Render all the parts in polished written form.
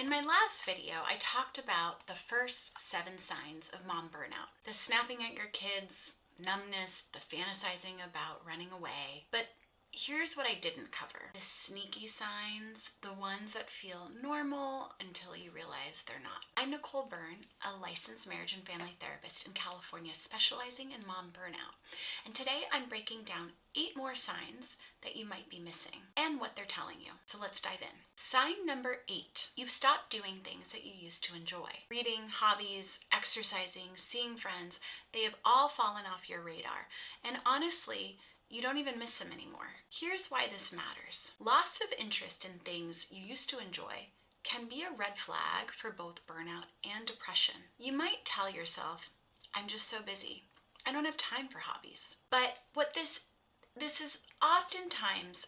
In my last video, I talked about the first 7 signs of mom burnout. The snapping at your kids, numbness, the fantasizing about running away. But here's what I didn't cover. The sneaky signs, the ones that feel normal until you realize they're not. I'm Nicole Byrne, a licensed marriage and family therapist in California specializing in mom burnout. And today I'm breaking down 8 more signs that you might be missing and what they're telling you. So let's dive in. Sign number 8. You've stopped doing things that you used to enjoy. Reading, hobbies, exercising, seeing friends, they have all fallen off your radar. And honestly, you don't even miss them anymore. Here's why this matters. Loss of interest in things you used to enjoy can be a red flag for both burnout and depression. You might tell yourself, I'm just so busy. I don't have time for hobbies. But what this is oftentimes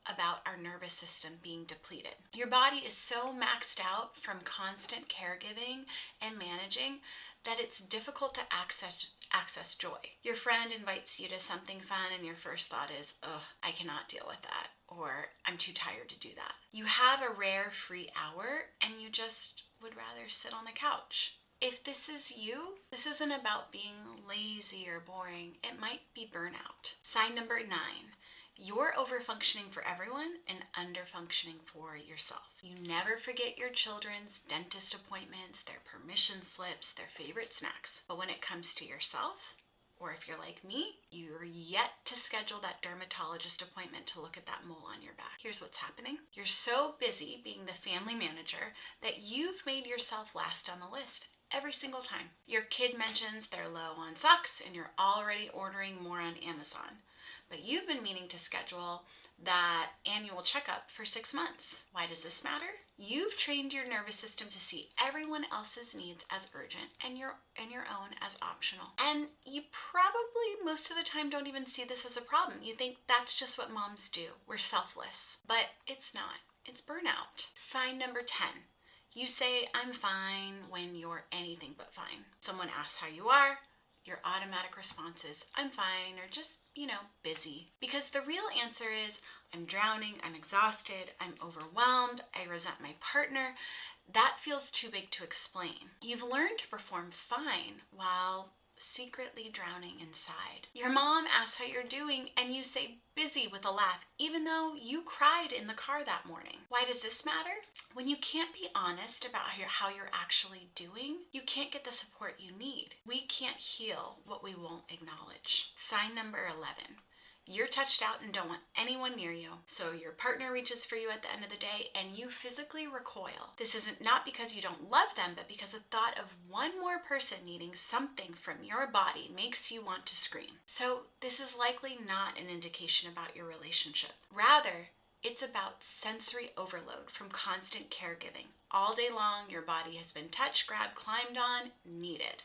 about our nervous system being depleted. Your body is so maxed out from constant caregiving and managing that it's difficult to access joy. Your friend invites you to something fun and your first thought is, ugh, I cannot deal with that, or I'm too tired to do that. You have a rare free hour and you just would rather sit on the couch. If this is you, this isn't about being lazy or boring. It might be burnout. Sign number 9. You're overfunctioning for everyone and underfunctioning for yourself. You never forget your children's dentist appointments, their permission slips, their favorite snacks. But when it comes to yourself, or if you're like me, you're yet to schedule that dermatologist appointment to look at that mole on your back. Here's what's happening. You're so busy being the family manager that you've made yourself last on the list. Every single time. Your kid mentions they're low on socks and you're already ordering more on Amazon. But you've been meaning to schedule that annual checkup for 6 months. Why does this matter? You've trained your nervous system to see everyone else's needs as urgent and your own as optional. And you probably most of the time don't even see this as a problem. You think that's just what moms do. We're selfless. But it's not. It's burnout. Sign number 10. You say, I'm fine when you're anything but fine. Someone asks how you are, your automatic response is, I'm fine, or just, busy. Because the real answer is, I'm drowning, I'm exhausted, I'm overwhelmed, I resent my partner. That feels too big to explain. You've learned to perform fine while secretly drowning inside. Your mom asks how you're doing and you say busy with a laugh, even though you cried in the car that morning. Why does this matter? When you can't be honest about how you're actually doing, you can't get the support you need. We can't heal what we won't acknowledge. Sign number 11. You're touched out and don't want anyone near you. So your partner reaches for you at the end of the day and you physically recoil. This isn't not because you don't love them, but because the thought of one more person needing something from your body makes you want to scream. So this is likely not an indication about your relationship. Rather, it's about sensory overload from constant caregiving. All day long, your body has been touched, grabbed, climbed on, needed.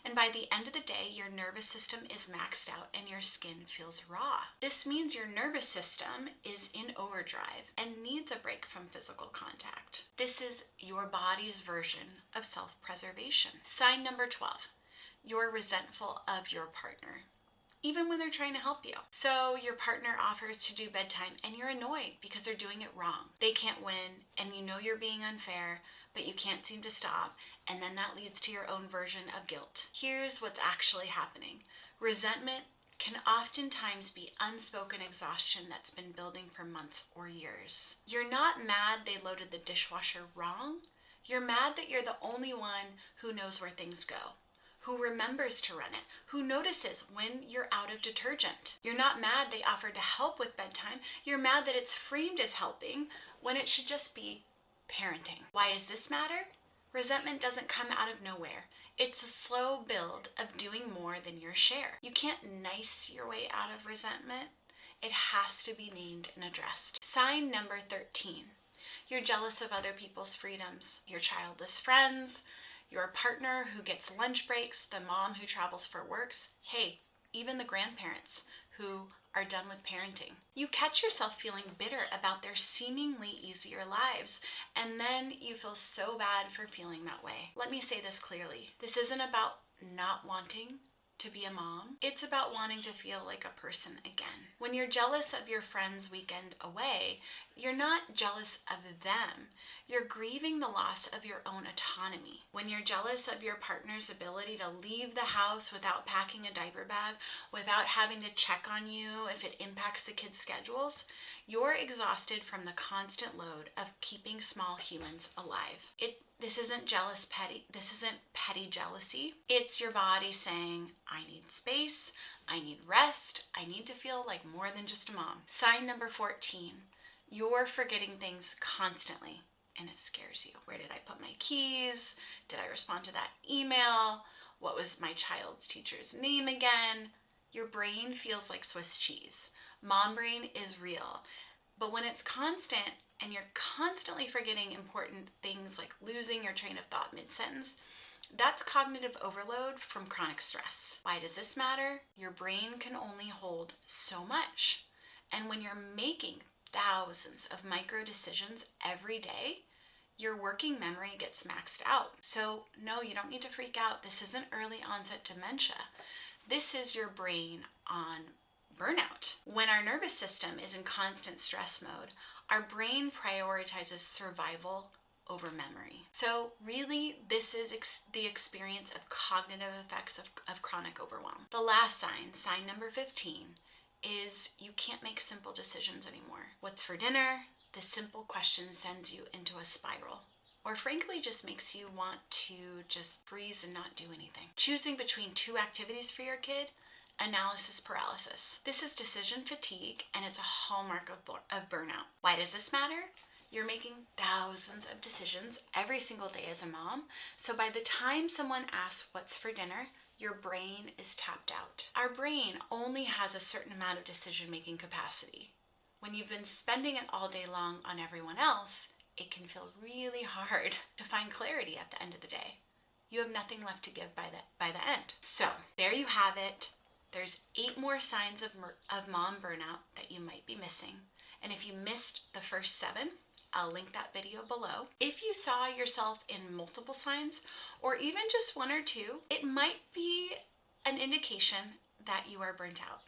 And by the end of the day, your nervous system is maxed out and your skin feels raw. This means your nervous system is in overdrive and needs a break from physical contact. This is your body's version of self-preservation. Sign number 12. You're resentful of your partner, even when they're trying to help you. So your partner offers to do bedtime and you're annoyed because they're doing it wrong. They can't win and you know you're being unfair, but you can't seem to stop, and then that leads to your own version of guilt. Here's what's actually happening. Resentment can oftentimes be unspoken exhaustion that's been building for months or years. You're not mad they loaded the dishwasher wrong. You're mad that you're the only one who knows where things go, who remembers to run it, who notices when you're out of detergent. You're not mad they offered to help with bedtime. You're mad that it's framed as helping when it should just be parenting. Why does this matter? Resentment doesn't come out of nowhere. It's a slow build of doing more than your share. You can't nice your way out of resentment. It has to be named and addressed. Sign number 13. You're jealous of other people's freedoms, your childless friends, your partner who gets lunch breaks, the mom who travels for works, hey, even the grandparents who are done with parenting. You catch yourself feeling bitter about their seemingly easier lives, and then you feel so bad for feeling that way. Let me say this clearly. This isn't about not wanting to be a mom. It's about wanting to feel like a person again. When you're jealous of your friend's weekend away, you're not jealous of them. You're grieving the loss of your own autonomy. When you're jealous of your partner's ability to leave the house without packing a diaper bag, without having to check on you if it impacts the kids' schedules, you're exhausted from the constant load of keeping small humans alive. This isn't petty jealousy. It's your body saying, I need space, I need rest, I need to feel like more than just a mom. Sign number 14, you're forgetting things constantly and it scares you. Where did I put my keys? Did I respond to that email? What was my child's teacher's name again? Your brain feels like Swiss cheese. Mom brain is real. But when it's constant and you're constantly forgetting important things like losing your train of thought mid-sentence, that's cognitive overload from chronic stress. Why does this matter? Your brain can only hold so much. And when you're making thousands of micro decisions every day, your working memory gets maxed out. So no, you don't need to freak out. This isn't early onset dementia. This is your brain on burnout. When our nervous system is in constant stress mode, our brain prioritizes survival over memory. So really, this is the experience of cognitive effects of chronic overwhelm. The last sign number 15, is you can't make simple decisions anymore. What's for dinner? The simple question sends you into a spiral, or frankly just makes you want to just freeze and not do anything. Choosing between two activities for your kid, analysis paralysis. This is decision fatigue, and it's a hallmark of burnout. Why does this matter? You're making thousands of decisions every single day as a mom, so by the time someone asks what's for dinner, your brain is tapped out. Our brain only has a certain amount of decision-making capacity. When you've been spending it all day long on everyone else, it can feel really hard to find clarity at the end of the day. You have nothing left to give by the end. So there you have it. There's 8 more signs of mom burnout that you might be missing. And if you missed the first 7, I'll link that video below. If you saw yourself in multiple signs, or even just 1 or 2, it might be an indication that you are burnt out.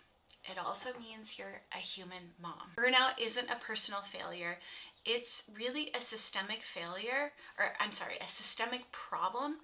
It also means you're a human mom. Burnout isn't a personal failure. It's really a systemic a systemic problem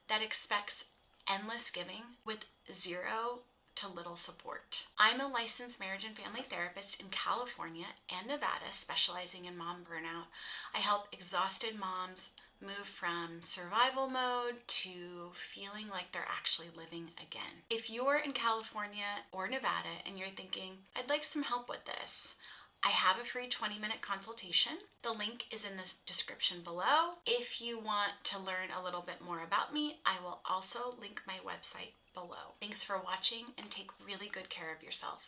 that expects endless giving with zero to little support. I'm a licensed marriage and family therapist in California and Nevada, specializing in mom burnout. I help exhausted moms move from survival mode to feeling like they're actually living again. If you're in California or Nevada and you're thinking, I'd like some help with this, I have a free 20-minute consultation. The link is in the description below. If you want to learn a little bit more about me, I will also link my website below. Thanks for watching, and take really good care of yourself.